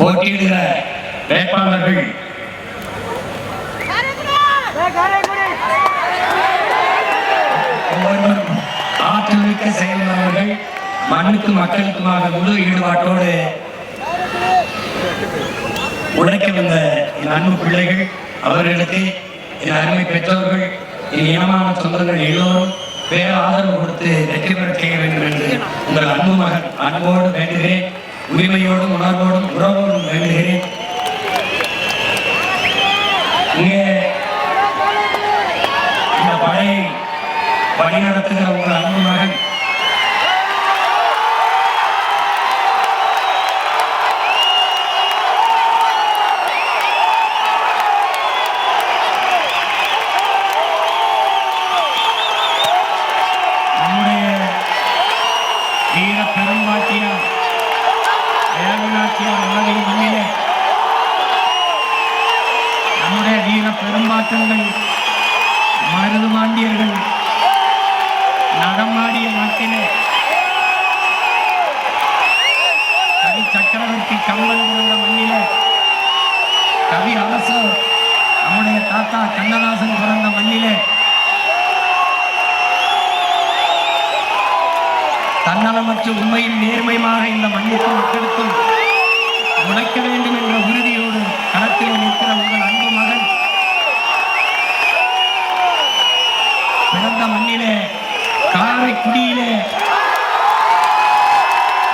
போட்டியிடுகிற வேட்பாளர்கள் ஒவ்வொருவரும் ஆற்றல் மிக்க செயல்பாளர்கள், மண்ணுக்கும் மக்களுக்குமாக முழு ஈடுபாட்டோடு உழைக்க வந்த என் அன்பு பிள்ளைகள், அவர்களுக்கு என் அருமை பெற்றோர்கள், என் இனமான சொந்தங்கள் எல்லோரும் பேர ஆதரவு கொடுத்து வெற்றி பெற செய்ய வேண்டும் என்று உங்கள் அன்பு மகன் அன்போடு வேண்டுகிறேன். உரிமையோடும் உணர்வோடும் உறவோடும் வேண்டுகிறேன். இங்கே இந்த படையை வழிநடத்துகிற உங்கள் அன்பு மகன் பெரும்பாட்டங்கள் மருதுமாண்டியர்கள் நடமாடிய நாட்டிலே கவி சக்கரவர்த்தி கம்பன் பிறந்த மண்ணிலே, கவி அரசு நம்முடைய தாத்தா கண்ணதாசன் பிறந்த மண்ணிலே, தன்னலமற்ற உண்மையும் நேர்மையுமாக இந்த மண்ணுக்கும் மக்களுக்கும் உழைக்க வேண்டும் என்ற உறுதியோடு களத்தில் நிற்கிற உங்கள் அன்பு மகன் பிறந்த மண்ணிலே, காரைக்குடியிலே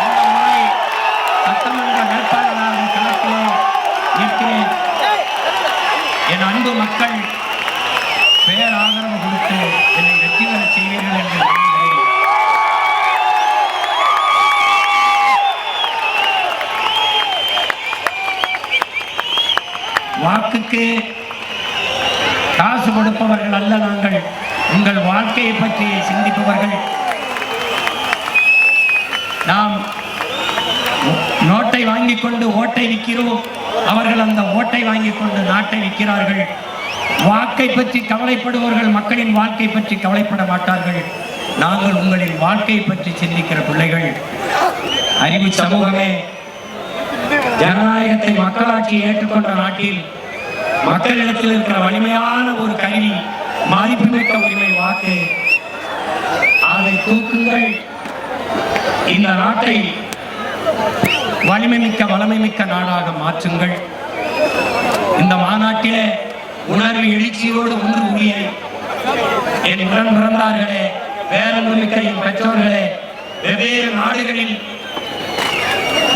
இந்த முறை சட்டமன்ற வேட்பாளராக களத்திலே நிற்கிறேன். என் அன்பு மக்கள் பேராதரவு கொடுத்து என்னை வெற்றி பெற செய்வீர்கள் என்று நம்புகிறேன். வாக்குக்கு காசு கொடுப்பவர்கள் அல்ல நாங்கள், உங்கள் வாழ்க்கையை பற்றி சிந்திப்பவர்கள். நாம் நோட்டை வாங்கிக் கொண்டு ஓட்டை விற்கிறோம், அவர்கள் அந்த ஓட்டை வாங்கிக் கொண்டு நாட்டை விற்கிறார்கள். வாக்கை பற்றி கவலைப்படுபவர்கள் மக்களின் வாழ்க்கை பற்றி கவலைப்பட மாட்டார்கள். நாங்கள் உங்களின் வாழ்க்கையை பற்றி சிந்திக்கிற பிள்ளைகள். அறிவு சமூகமே, ஜனநாயகத்தை மக்களாட்சி ஏற்றுக்கொண்ட நாட்டில் மக்களிடத்தில் இருக்கிற வலிமையான ஒரு கருவி மதிப்புமிக்க உரிமை வாக்கு. அதை தூக்குங்கள். இந்த நாட்டை வலிமைமிக்க வளமைமிக்க நாடாக மாற்றுங்கள். இந்த மாநாட்டிலே உணர்வு எழுச்சியோடு ஒன்று கூடிய என் உடன் பிறந்தார்களே, பேரன்புமிக்க என் பெற்றோர்களே, வெவ்வேறு நாடுகளில்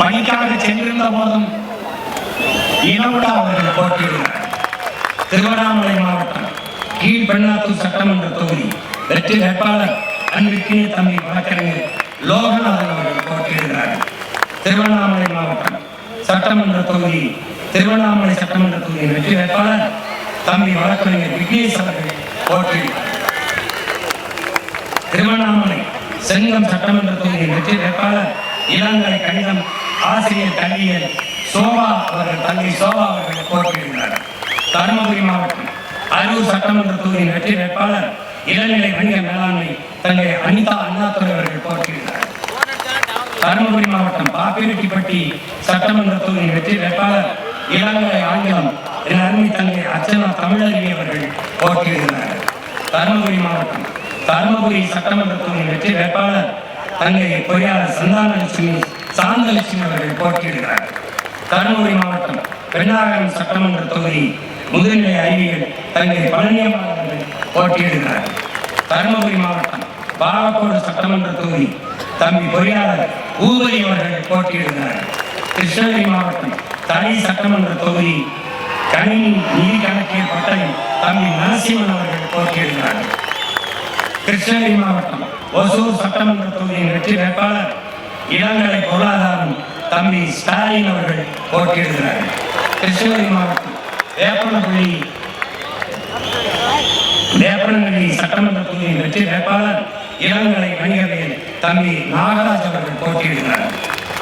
பணிக்காக சென்றிருந்த போதும் இனவிடா அவர்கள் போட்டியிடுகிறார். திருவண்ணாமலை மாவட்டம் கீழ்பெண்ணாத்தூர் சட்டமன்ற தொகுதி வெற்றி வேட்பாளர் அன்பிற்கினிய தம்பி வழக்கறிஞர் லோகநாதன் அவர்கள் போட்டியிடுகிறார்கள். திருவண்ணாமலை மாவட்டம் சட்டமன்ற தொகுதி திருவண்ணாமலை சட்டமன்ற தொகுதி வெற்றி வேட்பாளர் தம்பி வழக்கறிஞர் விக்னேஷ் அவர்கள் போட்டியிடுகிறார். திருவண்ணாமலை செங்கம் சட்டமன்ற தொகுதி வெற்றி வேட்பாளர் இளங்கலை கணிதம் ஆசிரியர் கல்வியர் சோபா அவர்கள் தங்கை சோபா அவர்கள் போட்டியிடுகிறார்கள். தருமபுரி மாவட்டம் அரூர் சட்டமன்ற தொகுதியின் வெற்றி வேட்பாளர் இளநிலை வணிக மேலாண்மை தங்கை அனிதா அண்ணாதுரை அவர்கள் போட்டியிடுகிறார். தருமபுரி மாவட்டம் பாப்பிரெட்டிப்பட்டி சட்டமன்ற தொகுதியின் வெற்றி வேட்பாளர் இளநிலை ஆங்கிலம் என் அருமை தங்கை அர்ச்சனா தமிழறிவி அவர்கள் போட்டியிடுகிறார்கள். தருமபுரி மாவட்டம் தருமபுரி சட்டமன்ற தொகுதியின் வெற்றி வேட்பாளர் தங்கை பொறியாளர் சந்தானலட்சுமி சாந்தலட்சுமி அவர்கள் போட்டியிடுகிறார்கள். தருமபுரி மாவட்டம் பெண்ணாகரம் சட்டமன்ற தொகுதி முதுநிலை அறிவியல் தங்கை பழனியம்மாள் அவர்கள் போட்டியிடுகிறார்கள். தருமபுரி மாவட்டம் பாலக்கோடு சட்டமன்ற தொகுதி தம்பி பொறியாளர் ஊவரி அவர்கள் போட்டியிடுகிறார்கள். கிருஷ்ணகிரி மாவட்டம் தனி சட்டமன்ற தொகுதி கணினி நீதி கணக்கியல் பட்டயம் தம்பி நரசிம்மன் அவர்கள் போட்டியிடுகிறார்கள். கிருஷ்ணகிரி மாவட்டம் ஒசூர் சட்டமன்ற தொகுதியின் வெற்றி வேட்பாளர் இளங்கலை பொருளாதாரம் தம்பி ஸ்டாலின் அவர்கள் போட்டியிடுகிறார்கள். கிருஷ்ணகிரி மாவட்டம் வேப்பனஹள்ளி சட்டமன்ற தொகுதியின் வெற்றி வேட்பாளர் இளங்கலை வணிகவியல் தம்பி நாகராஜ் அவர்கள் போட்டியிடுகிறார்கள்.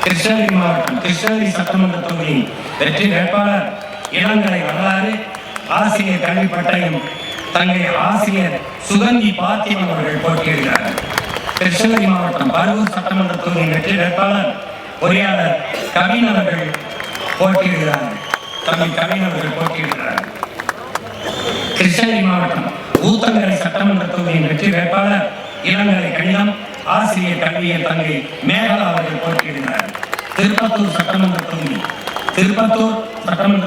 கிருஷ்ணகிரி மாவட்டம் கிருஷ்ணகிரி சட்டமன்ற தொகுதியின் வெற்றி வேட்பாளர் இளங்கலை வரலாறு ஆசிரியர் கல்வி பட்டயம் தங்கை ஆசிரியர் சுகந்தி பார்த்திபன் அவர்கள் போட்டியிடுகிறார்கள். கிருஷ்ணகிரி மாவட்டம் பரூர் சட்டமன்ற தொகுதியின் வெற்றி வேட்பாளர் பொறியாளர் கவின் அவர்கள் போட்டியிடுகிறார்கள். தம்பி கவிஞர் அவர்கள் போட்டியிடுகிறார்கள். கிருஷ்ணகிரி மாவட்டம் ஊத்தங்கரை சட்டமன்ற தொகுதியின் வெற்றி வேட்பாளர் இளங்கலை கணிதம் ஆசிரியர் கல்வியல் தங்கை மேகலா அவர்கள் போட்டியிடுகிறார். திருப்பத்தூர் சட்டமன்ற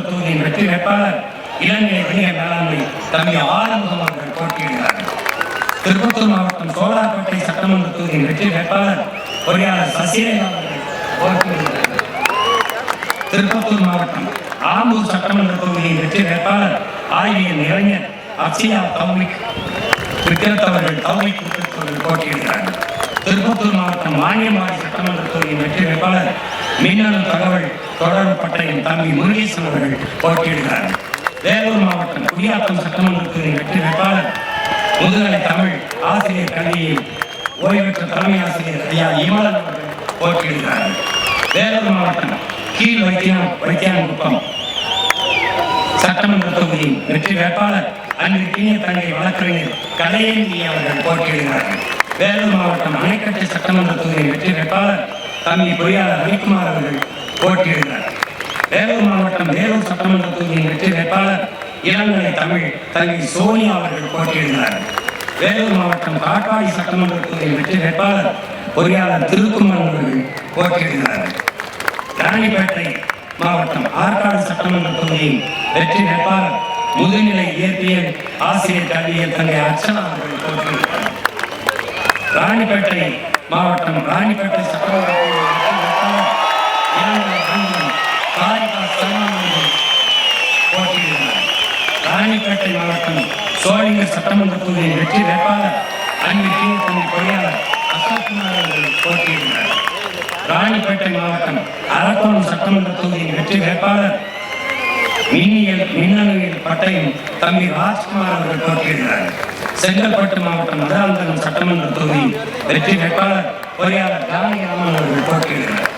தொகுதியின் வெற்றி வேட்பாளர் இளங்கலை வணிக மேலாண்மை தம்பி ஆறுமுகம் அவர்கள் போட்டியிடுகிறார்கள். திருப்பத்தூர் மாவட்டம் சோழார்பேட்டை சட்டமன்ற தொகுதியின் வெற்றி வேட்பாளர் பொறியாளர் சசிரேகா அவர்கள் போட்டியிடுகிறார்கள். திருப்பத்தூர் மாவட்டம் ஆம்பூர் சட்டமன்ற தொகுதியின் வெற்றி வேட்பாளர் ஆய்வியல் இளைஞர் அக்ஷயா தௌமிக் விக்கிரத்தவர்கள் போட்டியிடுகிறார்கள். திருப்பத்தூர் மாவட்டம் மானியமாடி சட்டமன்ற தொகுதியின் வெற்றி வேட்பாளர் மின்னணு தகவல் தொடர்பு பட்டையின் தம்பி முருகேசன் அவர்கள் போட்டியிடுகிறார்கள். வேலூர் மாவட்டம் குடியாத்தம் சட்டமன்ற தொகுதியின் வெற்றி வேட்பாளர் முதுகலை தமிழ் ஆசிரியர் கல்வியில் ஓய்வு தலைமை ஆசிரியர் ஐயா இமலன் அவர்கள் போட்டியிடுகிறார்கள். வேலூர் மாவட்டம் கீழ் வைத்தியாங்குப்பம் சட்டமன்ற தொகுதியின் வெற்றி வேட்பாளர் அன்பிற்கினிய தங்கை வழக்கறிஞர் கலையேந்தி அவர்கள் போட்டியிடுகிறார்கள். வேலூர் மாவட்டம் அணைக்கட்டை சட்டமன்ற தொகுதியின் வெற்றி வேட்பாளர் தம்பி பொறியாளர் ரவிக்குமார் அவர்கள் போட்டியிடுகிறார். வேலூர் மாவட்டம் வேலூர் சட்டமன்ற தொகுதியின் வெற்றி வேட்பாளர் இளங்கலை தமிழ் தங்கை சோனியா அவர்கள் போட்டியிடுகிறார்கள். வேலூர் மாவட்டம் காட்பாடி சட்டமன்ற தொகுதியின் வெற்றி வேட்பாளர் பொறியாளர் திருக்குமரன் அவர்கள் போட்டியிடுகிறார்கள். ராணிப்பேட்டை மாவட்டம் ஆற்காடு சட்டமன்ற தொகுதியின் வெற்றி வேட்பாளர் முதுநிலை இயற்பியல் ஆசிரியர் கல்வியல் தங்கை அர்ச்சனா அவர்கள் போட்டியிடுகிறார்கள். ராணிப்பேட்டை மாவட்டம் ராணிப்பேட்டை சட்டமன்ற போட்டியிடுகிறார். ராணிப்பேட்டை மாவட்டம் சோழிங்கர் சட்டமன்ற தொகுதியின் வெற்றி வேட்பாளர் அன்பிற்கினிய தம்பி பொறியாளர் அசோக்குமார் அவர்கள் போட்டியிடுகிறார். ராணிப்பேட்டை மாவட்டம் அரக்கோணம் சட்டமன்ற தொகுதியின் வெற்றி வேட்பாளர் மின்னணுவியல் பட்டையும் தம்பி ராஜ்குமார் அவர்கள் போட்டியிடுகிறார். செங்கல்பட்டு மாவட்டம் மதுராந்தகம் சட்டமன்ற தொகுதியின் வெற்றி வேட்பாளர் பொறியாளர் ஜானகிராமன் அவர்கள் போட்டியிடுகிறார்.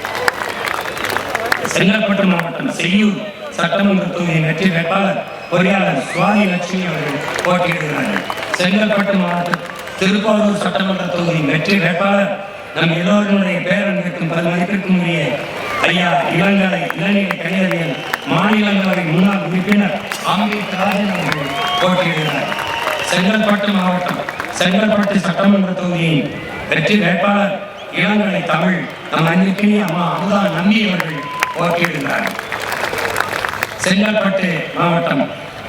செங்கல்பட்டு மாவட்டம் செய்யூர் சட்டமன்ற தொகுதியின் வெற்றி வேட்பாளர் பொறியாளர் சுவாதி லட்சுமி அவர்கள் போட்டியிடுகிறார்கள். செங்கல்பட்டு மாவட்டம் திருப்போரூர் சட்டமன்ற தொகுதியின் வெற்றி வேட்பாளர் நம் எல்லோருடைய பேரன்பிற்கும் மதிப்பிற்கும் உரிய ஐயா இளநிலை கணிதவியல் மாநிலங்களவை முன்னாள் உறுப்பினர் அம்பேத் ராஜன் அவர்கள் போட்டியிடுகிறார். செங்கல்பட்டு மாவட்டம் செங்கல்பட்டு சட்டமன்ற தொகுதியின் வெற்றி வேட்பாளர் இளங்கலை தமிழ் நம் அன்பிற்கினிய அம்மா அமுதா நம்பி அவர்கள் போட்டியிடுகிறார். செங்கல்பட்டு மாவட்டம்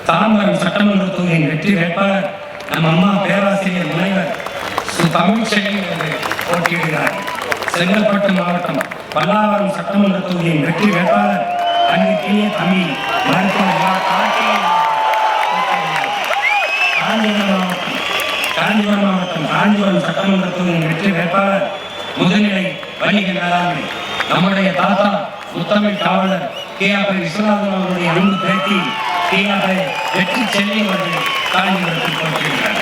தாம்பரம் சட்டமன்ற தொகுதியின் வெற்றி வேட்பாளர் நம் அம்மா பேராசிரியர் முனைவர் தமிழ்ச்செல்வி அவர்கள் போட்டியிடுகிறார். செங்கல்பட்டு மாவட்டம் பல்லாவரம் சட்டமன்ற தொகுதியின் வெற்றி வேட்பாளர் அன்பிற்கினிய தம்பி மருத்துவர் காஞ்சிபுரம் மாவட்டம் காஞ்சிபுரம் சட்டமன்ற தொகுதியின் வெற்றி வேட்பாளர் முதுநிலை வணிக மேலாண்மை நம்முடைய தாத்தா முத்தமிழ் காவலர் கே.ஆர். விஸ்வநாதன் அவருடைய அன்பு பேட்டி கே.ஆர். வெற்றி செல்வி அவர்கள் காஞ்சிபுரத்தில் போட்டியிடுகிறார்.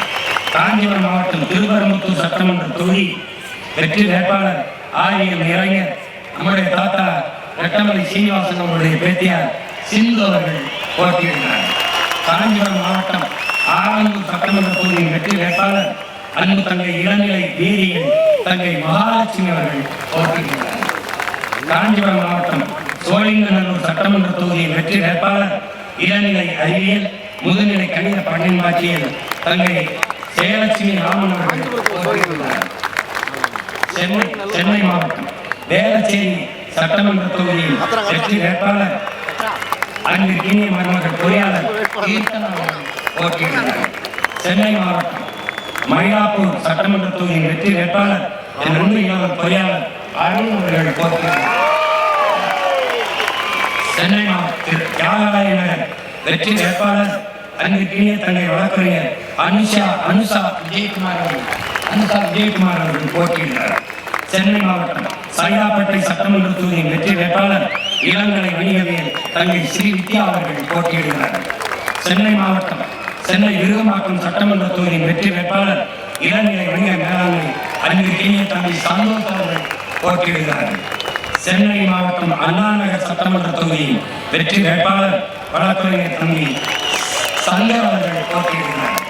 காஞ்சிபுரம் மாவட்டம் திருப்பரங்குத்தூர் சட்டமன்ற தொகுதி வெற்றி வேட்பாளர் ஆரியல் இளைஞர் நம்முடைய தாத்தா ரெட்டமலை சீனிவாசன் அவருடைய பேத்தியார் சிந்து அவர்கள் போட்டியிடுகிறார். காஞ்சிபுரம் மாவட்டம் ஆலந்தூர் சட்டமன்ற தொகுதியின் வெற்றி வேட்பாளர் அன்பு தங்கை இளநிலை வீரியன் தங்கை மகாலட்சுமி அவர்கள் போட்டியிடுகிறார். காஞ்சிபுரம் மாவட்டம் சோழிங்கநல்லூர் சட்டமன்ற தொகுதியின் வெற்றி வேட்பாளர் இளநிலை அறிவியல் முதுநிலை கணித பணிமாற்றியல் தங்கை ஜெயலட்சுமி ராமன் அவர்கள் போட்டியிடுகிறார். சென்னை மாவட்டம் வேளச்சேரி சட்டமன்ற தொகுதியின் வெற்றி வேட்பாளர் அன்பிற்கினிய மருமகள் பொறியாளர் கீர்த்தனா அவர்கள் போட்டியிடுகிறார். சென்னை மாவட்டம் மயிலாப்பூர் சட்டமன்ற தொகுதியின் வெற்றி வேட்பாளர் என் அன்பு இளவல் பொறியாளர் அருண் அவர்கள் போட்டியிடுகிறார். சென்னை மாவட்டத்தில் தியாகராய நகர் வெற்றி வேட்பாளர் அன்பிற்கினிய தங்கை வழக்கறிஞர் அனுஷா விஜயகுமார் அவர்கள் போட்டியிடுகிறார். சென்னை மாவட்டம் சைதாப்பேட்டை சட்டமன்ற தொகுதியின் வெற்றி வேட்பாளர் இளங்கலை வணிகவியல் தங்கை ஸ்ரீ வித்யா அவர்கள் போட்டியிடுகிறார்கள். சென்னை மாவட்டம் சென்னை விருகம்பாக்கம் சட்டமன்ற தொகுதியின் வெற்றி வேட்பாளர் இளநிலை வணிக மேலாண்மை அன்பிற்கினிய தங்கை சந்தோஷ் அவர்கள் போட்டியிடுகிறார்கள். சென்னை மாவட்டம் அண்ணாநகர் சட்டமன்ற தொகுதியின் வெற்றி வேட்பாளர் வழக்கறிஞர் தங்கை சங்கர் அவர்கள் போட்டியிடுகிறார்கள்.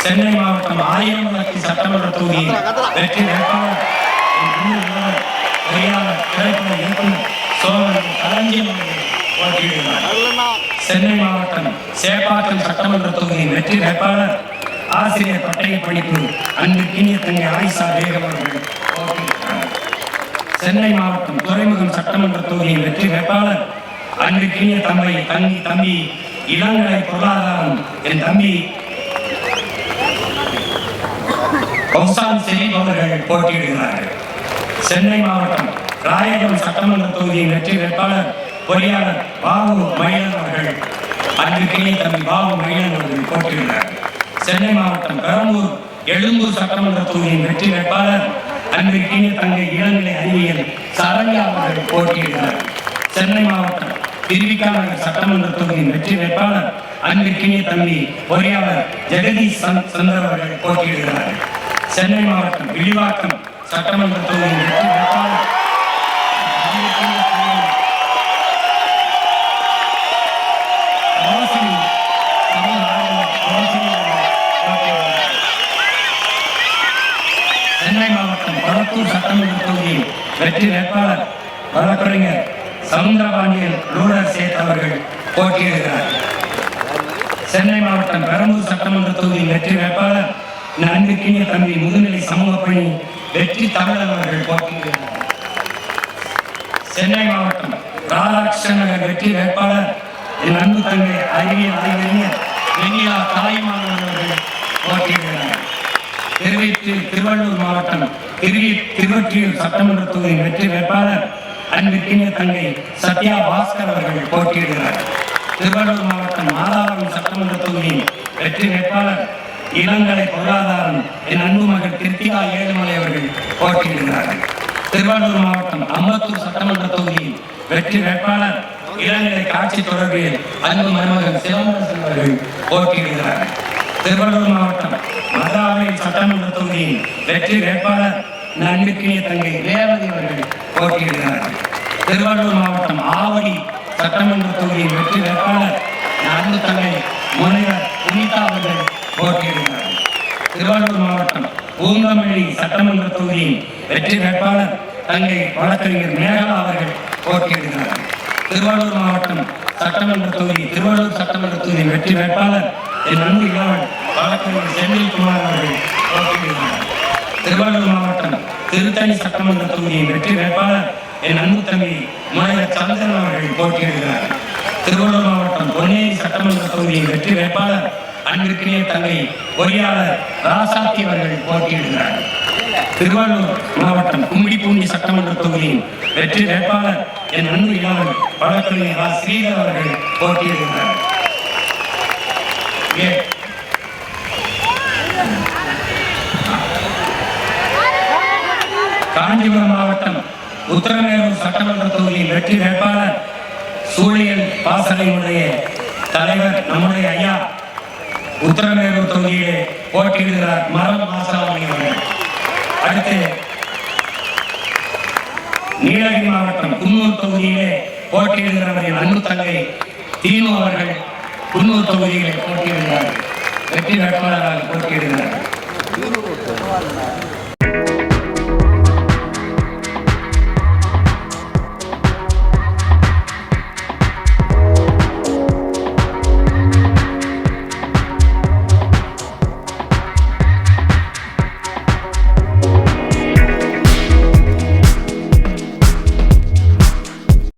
சென்னை மாவட்டம் ஆயிரம்வளர்ச்சி சட்டமன்ற தொகுதியின் வெற்றி வேட்பாளர் பொறியாளர் திரைப்பட இயக்குனர் சோழன் களஞ்சியம் அவர்கள் போட்டியிடுகிறார். சென்னை மாவட்டம் சேப்பாக்கம் சட்டமன்ற தொகுதியின் வெற்றி வேட்பாளர் ஆசிரியர் பட்டய படிப்பு அன்பிற்கினிய தங்கை ஆயிஷா பேகம் அவர்கள் போட்டியிடுகிறார். சென்னை மாவட்டம் துறைமுகம் சட்டமன்ற தொகுதியின் வெற்றி வேட்பாளர் அன்பிற்கினிய தம்பி இளங்கலை பொருளாதாரம் என் தம்பி கௌசான் செலீம் அவர்கள் போட்டியிடுகிறார்கள். சென்னை மாவட்டம் ராயபுரம் சட்டமன்ற தொகுதியின் வெற்றி வேட்பாளர் பொறியாளர் பாபு மயிலன் அவர்கள் அன்பிற்கினிய தம்பி பாபு மயிலன் அவர்கள் போட்டியிடுகிறார்கள். சென்னை மாவட்டம் பெரம்பூர் எழும்பூர் சட்டமன்ற தொகுதியின் வெற்றி வேட்பாளர் அன்பிற்கினிய தங்கை இளநிலை அறிவியல் சரண்யா அவர்கள் போட்டியிடுகிறார்கள். சென்னை மாவட்டம் திருவிக்கா நகர் சட்டமன்ற தொகுதியின் வெற்றி வேட்பாளர் அன்பிற்கினிய தம்பி பொறியாளர் ஜெகதீஷ் சந்தர் அவர்கள் போட்டியிடுகிறார்கள். சென்னை மாவட்டம் விழிவாக்கம் சட்டமன்ற தொகுதியின் வெற்றி வேட்பாளர் சென்னை மாவட்டம் கொளத்தூர் சட்டமன்ற தொகுதியின் வெற்றி வேட்பாளர் வழக்கறிஞர் சவுந்தரபாண்டியன் ரூரல் சேத் அவர்கள் போட்டியிடுகிறார். சென்னை மாவட்டம் பெரம்பூர் சட்டமன்ற தொகுதியின் வெற்றி வேட்பாளர் அன்பிற்கினிய தம்பி முதுநிலை சமூக பணி வெற்றி தமிழன் அவர்கள் போட்டியிடுகிறார். சென்னை மாவட்டம் ராதாகிருஷ்ணன் நகர் வெற்றி வேட்பாளர் என் அன்பு தங்கை அறிவியல் ஆய்வறிஞர் வெண்ணிலா தாய்மானவன் அவர்கள் போட்டியிடுகிறார். திருவள்ளூர் மாவட்டம் திருவொற்றியூர் சட்டமன்ற தொகுதியின் வெற்றி வேட்பாளர் அன்பிற்கினிய தங்கை சத்யா பாஸ்கர் அவர்கள் போட்டியிடுகிறார். திருவள்ளூர் மாவட்டம் மாதாவரம் சட்டமன்ற தொகுதியின் வெற்றி வேட்பாளர் இளங்கலை பொருளாதாரம் என் அன்பு மகள் கிருத்திகா ஏழுமலை அவர்கள் போட்டியிடுகிறார்கள். திருவள்ளூர் மாவட்டம் அம்பத்தூர் சட்டமன்ற தொகுதியின் வெற்றி வேட்பாளர் இளநிலை காட்சி தொடர்பில் அன்பு மருமகன் சிவந்தரசன் அவர்கள் போட்டியிடுகிறார்கள். திருவள்ளூர் மாவட்டம் மதாவரி சட்டமன்ற தொகுதியின் வெற்றி வேட்பாளர் அன்பிற்கினிய தங்கை ரேவதி அவர்கள் போட்டியிடுகிறார்கள். திருவள்ளூர் மாவட்டம் ஆவடி சட்டமன்ற தொகுதியின் வெற்றி வேட்பாளர் அன்பு தங்கை முனைவர் புனிதா அவர்கள் போட்டியிடுகிறார்கள். திருவள்ளூர் மாவட்டம் பூந்தமல்லி சட்டமன்ற தொகுதியின் வெற்றி வேட்பாளர் தங்கை வழக்கறிஞர் மேகலா அவர்கள் போட்டியிடுகிறார்கள். திருவள்ளூர் மாவட்டம் திருவள்ளூர் சட்டமன்ற தொகுதியின் வெற்றி வேட்பாளர் என் அன்பு இளவன் வழக்கறிஞர் செந்தில்குமார் அவர்கள் போட்டியிடுகிறார்கள். திருவள்ளூர் மாவட்டம் திருத்தணி சட்டமன்ற தொகுதியின் வெற்றி வேட்பாளர் என் அன்பு தம்பி முனைவர் சந்திரன் அவர்கள் போட்டியிடுகிறார்கள். திருவள்ளூர் மாவட்டம் பொன்னேரி சட்டமன்ற தொகுதியின் வெற்றி வேட்பாளர் அன்பிற்கினிய தங்கை பொறியாளர் ராசாத்தி அவர்கள் போட்டியிடுகிறார்கள். திருவள்ளூர் மாவட்டம் கும்மிடிப்பூண்டி சட்டமன்ற தொகுதியின் வெற்றி வேட்பாளர் என் அன்பு இளவன் வழக்கறிஞர் ஸ்ரீதர் அவர்கள் போட்டியிடுகிறார்கள். காஞ்சிபுரம் மாவட்டம் உத்தரமேரூர் சட்டமன்ற தொகுதியின் வெற்றி வேட்பாளர் சூழியல் பாசறையுடைய தலைவர் நம்முடைய ஐயா உத்தரமேரூர் தொகுதியிலே போட்டியிடுகிறார் மரம் மாசாமணி அவர்கள். அடுத்து நீலகிரி மாவட்டம் குன்னூர் தொகுதியிலே போட்டியிடுகிறவரின் அன்பு தங்கை தீனு அவர்கள் குன்னூர் தொகுதியிலே போட்டியிடுகிறார்கள். வெற்றி வேட்பாளராக போட்டியிடுகிறார்கள்.